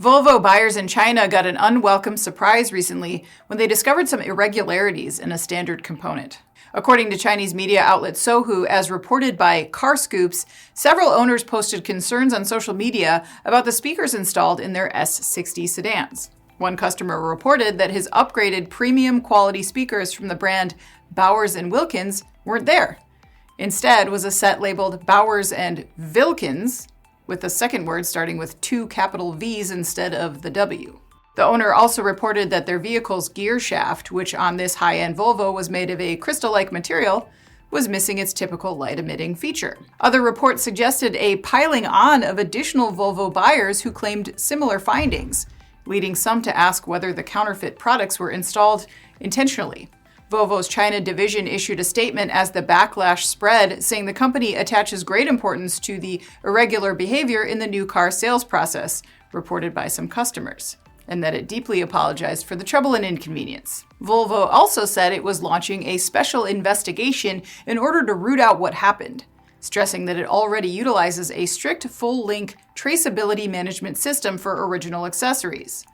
Volvo buyers in China got an unwelcome surprise recently when they discovered some irregularities in a standard component. According to Chinese media outlet Sohu, as reported by Car Scoops, several owners posted concerns on social media about the speakers installed in their S60 sedans. One customer reported that his upgraded premium quality speakers from the brand Bowers Wilkins weren't there. Instead was a set labeled Bowers and Vilkins, with the second word starting with 2 capital V's instead of the W. The owner also reported that their vehicle's gear shaft, which on this high-end Volvo was made of a crystal-like material, was missing its typical light-emitting feature. Other reports suggested a piling on of additional Volvo buyers who claimed similar findings, leading some to ask whether the counterfeit products were installed intentionally. Volvo's China division issued a statement as the backlash spread, saying the company attaches great importance to the irregular behavior in the new car sales process, reported by some customers, and that it deeply apologized for the trouble and inconvenience. Volvo also said it was launching a special investigation in order to root out what happened, stressing that it already utilizes a strict full-link traceability management system for original accessories.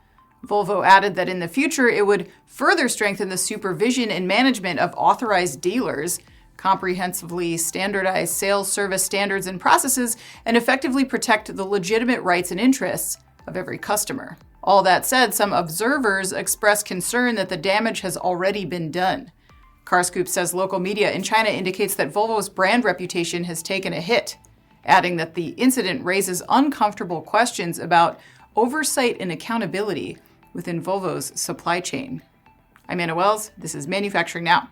Volvo added that in the future it would further strengthen the supervision and management of authorized dealers, comprehensively standardize sales service standards and processes, and effectively protect the legitimate rights and interests of every customer. All that said, some observers expressed concern that the damage has already been done. CarScoop says local media in China indicates that Volvo's brand reputation has taken a hit, adding that the incident raises uncomfortable questions about oversight and accountability within Volvo's supply chain. I'm Anna Wells. This is Manufacturing Now.